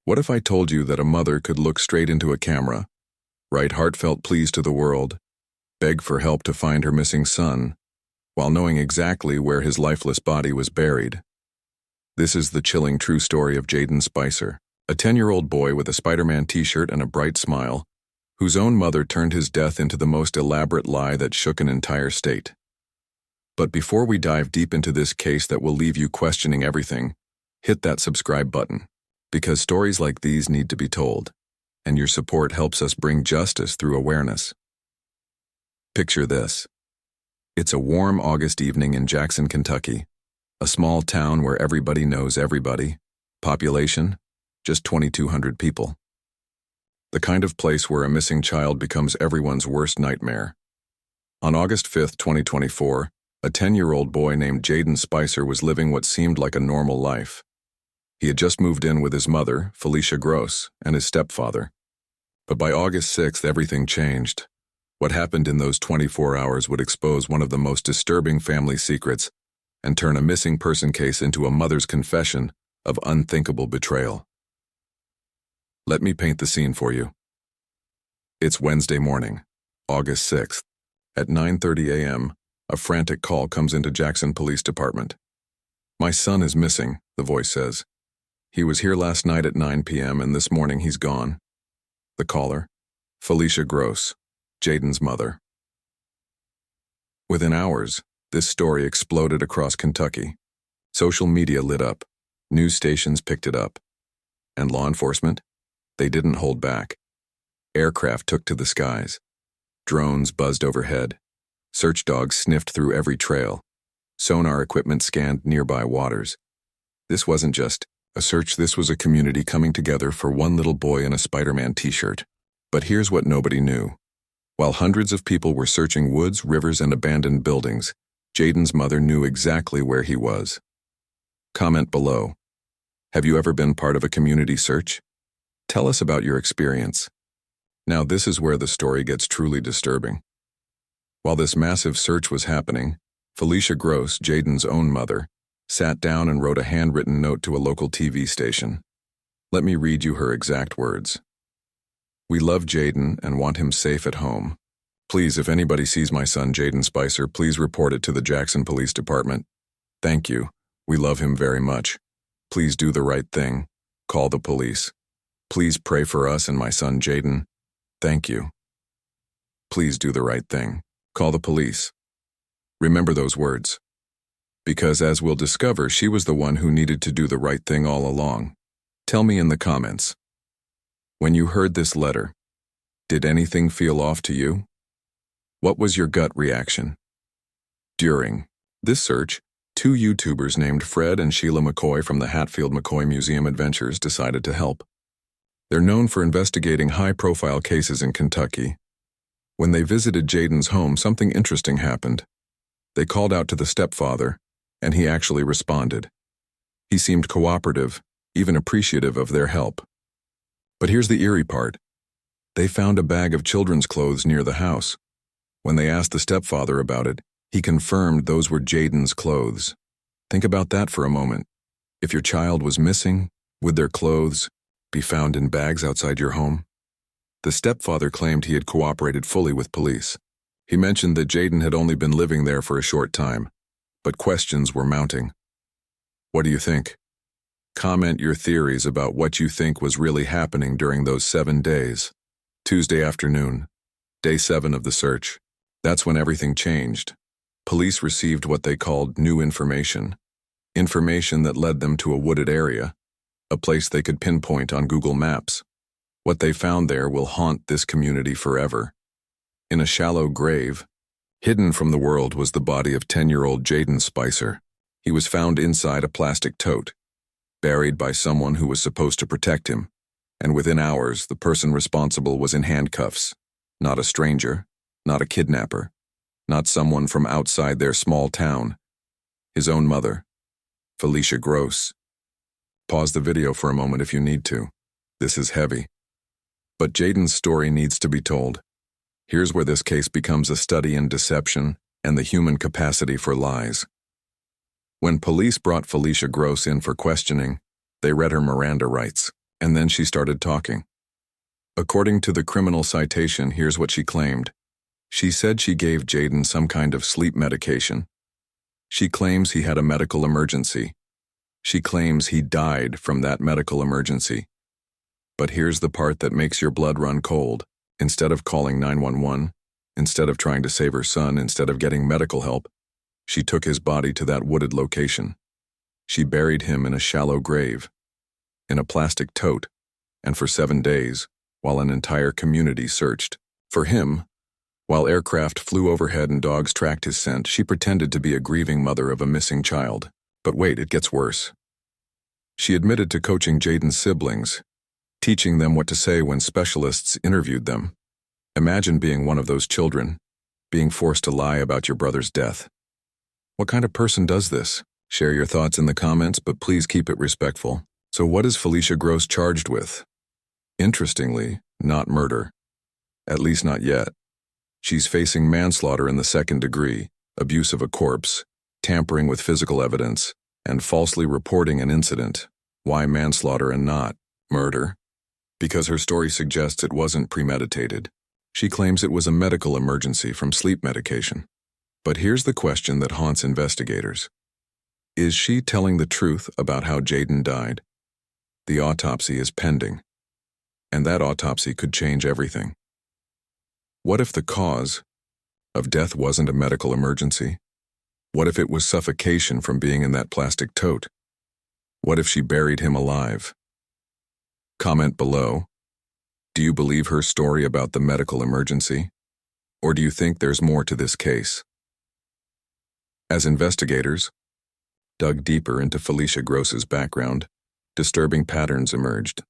What if I told you that a mother could look straight into a camera, write heartfelt pleas to the world, beg for help to find her missing son, while knowing exactly where his lifeless body was buried? This is the chilling true story of Jaden Spicer, a 10-year-old boy with a Spider-Man t-shirt and a bright smile, whose own mother turned his death into the most elaborate lie that shook an entire state. But before we dive deep into this case that will leave you questioning everything, hit that subscribe button, because stories like these need to be told, and your support helps us bring justice through awareness. Picture this. It's a warm August evening in Jackson, Kentucky, a small town where everybody knows everybody. Population, just 2,200 people. The kind of place where a missing child becomes everyone's worst nightmare. On August 5, 2024, a 10-year-old boy named Jaden Spicer was living what seemed like a normal life. He had just moved in with his mother, Felicia Gross, and his stepfather. But by August 6th, everything changed. What happened in those 24 hours would expose one of the most disturbing family secrets and turn a missing person case into a mother's confession of unthinkable betrayal. Let me paint the scene for you. It's Wednesday morning, August 6th. At 9:30 a.m., a frantic call comes into Jackson Police Department. "My son is missing," the voice says. "He was here last night at 9 p.m. and this morning he's gone." The caller, Felicia Gross, Jaden's mother. Within hours, this story exploded across Kentucky. Social media lit up, news stations picked it up, and law enforcement? They didn't hold back. Aircraft took to the skies. Drones buzzed overhead. Search dogs sniffed through every trail. Sonar equipment scanned nearby waters. This wasn't just a search, this was a community coming together for one little boy in a Spider-Man t-shirt. But here's what nobody knew. While hundreds of people were searching woods, rivers, and abandoned buildings, Jaden's mother knew exactly where he was. Comment below. Have you ever been part of a community search? Tell us about your experience. Now this is where the story gets truly disturbing. While this massive search was happening, Felicia Gross, Jaden's own mother, sat down and wrote a handwritten note to a local TV station. Let me read you her exact words. "We love Jaden and want him safe at home. Please, if anybody sees my son Jaden Spicer, please report it to the Jackson Police Department. Thank you. We love him very much. Please do the right thing. Call the police. Please pray for us and my son Jaden. Thank you. Please do the right thing. Call the police." Remember those words. Because as we'll discover, she was the one who needed to do the right thing all along. Tell me in the comments. When you heard this letter, did anything feel off to you? What was your gut reaction? During this search, two YouTubers named Fred and Sheila McCoy from the Hatfield McCoy Museum Adventures decided to help. They're known for investigating high-profile cases in Kentucky. When they visited Jaden's home, something interesting happened. They called out to the stepfather, and he actually responded. He seemed cooperative, even appreciative of their help. But here's the eerie part. They found a bag of children's clothes near the house. When they asked the stepfather about it, he confirmed those were Jaden's clothes. Think about that for a moment. If your child was missing, would their clothes be found in bags outside your home? The stepfather claimed he had cooperated fully with police. He mentioned that Jaden had only been living there for a short time, but questions were mounting. What do you think? Comment your theories about what you think was really happening during those 7 days. Tuesday afternoon, day 7 of the search. That's when everything changed. Police received what they called new information. Information that led them to a wooded area, a place they could pinpoint on Google Maps. What they found there will haunt this community forever. In a shallow grave, hidden from the world, was the body of 10-year-old Jaden Spicer. He was found inside a plastic tote, buried by someone who was supposed to protect him, and within hours, the person responsible was in handcuffs. Not a stranger, not a kidnapper, not someone from outside their small town. His own mother, Felicia Gross. Pause the video for a moment if you need to. This is heavy. But Jaden's story needs to be told. Here's where this case becomes a study in deception and the human capacity for lies. When police brought Felicia Gross in for questioning, they read her Miranda rights. And then she started talking. According to the criminal citation, here's what she claimed. She said she gave Jaden some kind of sleep medication. She claims he had a medical emergency. She claims he died from that medical emergency. But here's the part that makes your blood run cold. Instead of calling 911, instead of trying to save her son, instead of getting medical help, she took his body to that wooded location. She buried him in a shallow grave, in a plastic tote, and for 7 days, while an entire community searched for him. While aircraft flew overhead and dogs tracked his scent, she pretended to be a grieving mother of a missing child. But wait, it gets worse. She admitted to coaching Jaden's siblings, teaching them what to say when specialists interviewed them. Imagine being one of those children, being forced to lie about your brother's death. What kind of person does this? Share your thoughts in the comments, but please keep it respectful. So what is Felicia Gross charged with? Interestingly, not murder. At least not yet. She's facing manslaughter in the 2nd degree, abuse of a corpse, tampering with physical evidence, and falsely reporting an incident. Why manslaughter and not murder? Because her story suggests it wasn't premeditated. She claims it was a medical emergency from sleep medication. But here's the question that haunts investigators. Is she telling the truth about how Jaden died? The autopsy is pending, and that autopsy could change everything. What if the cause of death wasn't a medical emergency? What if it was suffocation from being in that plastic tote? What if she buried him alive? Comment below. Do you believe her story about the medical emergency? Or do you think there's more to this case? As investigators dug deeper into Felicia Gross's background, disturbing patterns emerged.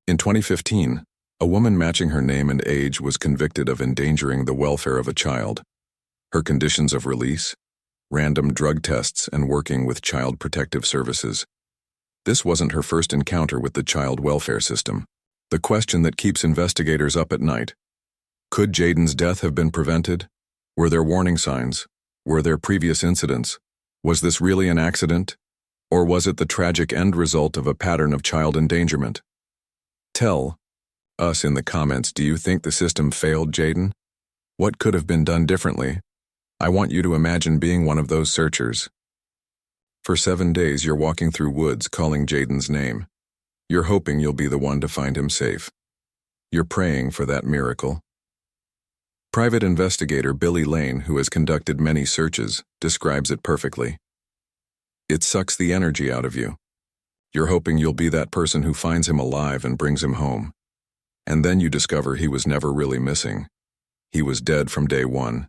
In 2015, a woman matching her name and age was convicted of endangering the welfare of a child. Her conditions of release: random drug tests and working with Child Protective Services. This wasn't her first encounter with the child welfare system. The question that keeps investigators up at night: could Jaden's death have been prevented? Were there warning signs? Were there previous incidents? Was this really an accident? Or was it the tragic end result of a pattern of child endangerment? Tell us in the comments, do you think the system failed Jaden? What could have been done differently? I want you to imagine being one of those searchers. For 7 days you're walking through woods calling Jaden's name. You're hoping you'll be the one to find him safe. You're praying for that miracle. Private investigator Billy Lane, who has conducted many searches, describes it perfectly. It sucks the energy out of you. You're hoping you'll be that person who finds him alive and brings him home. And then you discover he was never really missing. He was dead from day one.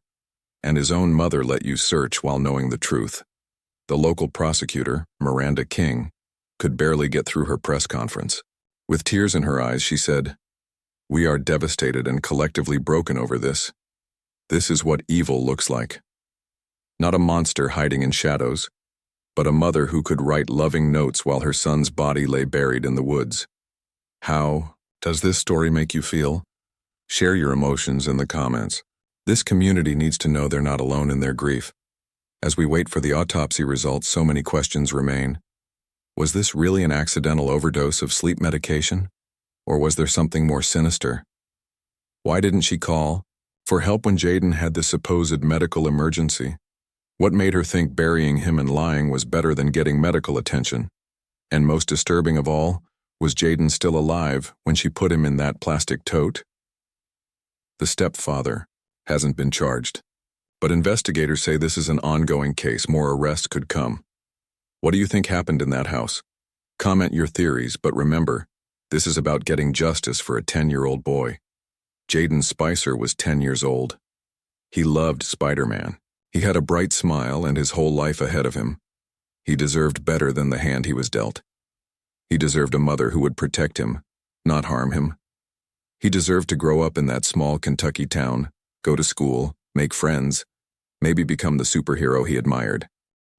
And his own mother let you search while knowing the truth. The local prosecutor, Miranda King, could barely get through her press conference. With tears in her eyes, she said, "We are devastated and collectively broken over this. This is what evil looks like. Not a monster hiding in shadows, but a mother who could write loving notes while her son's body lay buried in the woods." How does this story make you feel? Share your emotions in the comments. This community needs to know they're not alone in their grief. As we wait for the autopsy results, so many questions remain. Was this really an accidental overdose of sleep medication? Or was there something more sinister? Why didn't she call for help when Jaden had the supposed medical emergency? What made her think burying him and lying was better than getting medical attention? And most disturbing of all, was Jaden still alive when she put him in that plastic tote? The stepfather hasn't been charged, but investigators say this is an ongoing case. More arrests could come. What do you think happened in that house? Comment your theories, but remember, this is about getting justice for a 10-year-old boy. Jaden Spicer was 10 years old. He loved Spider-Man. He had a bright smile and his whole life ahead of him. He deserved better than the hand he was dealt. He deserved a mother who would protect him, not harm him. He deserved to grow up in that small Kentucky town, go to school, make friends, maybe become the superhero he admired.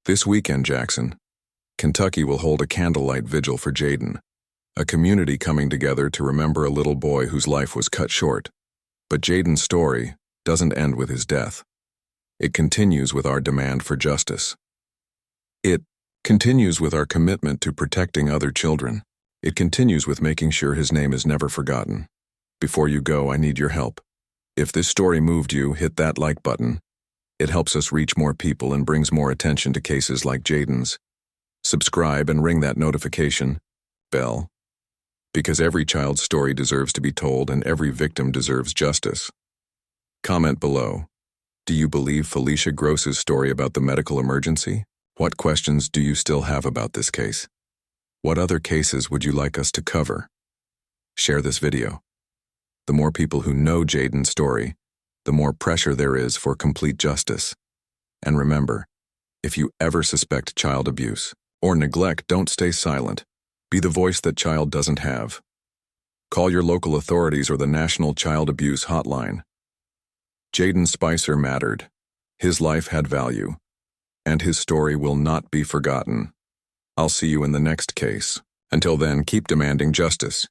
This weekend, Jackson, Kentucky will hold a candlelight vigil for Jaden, a community coming together to remember a little boy whose life was cut short. But Jaden's story doesn't end with his death. It continues with our demand for justice. It continues with our commitment to protecting other children. It continues with making sure his name is never forgotten. Before you go, I need your help. If this story moved you, hit that like button. It helps us reach more people and brings more attention to cases like Jaden's. Subscribe and ring that notification bell, because every child's story deserves to be told and every victim deserves justice. Comment below. Do you believe Felicia Gross's story about the medical emergency? What questions do you still have about this case? What other cases would you like us to cover? Share this video. The more people who know Jaden's story, the more pressure there is for complete justice. And remember, if you ever suspect child abuse or neglect, don't stay silent. Be the voice that child doesn't have. Call your local authorities or the National Child Abuse Hotline. Jaden Spicer mattered. His life had value, and his story will not be forgotten. I'll see you in the next case. Until then, keep demanding justice.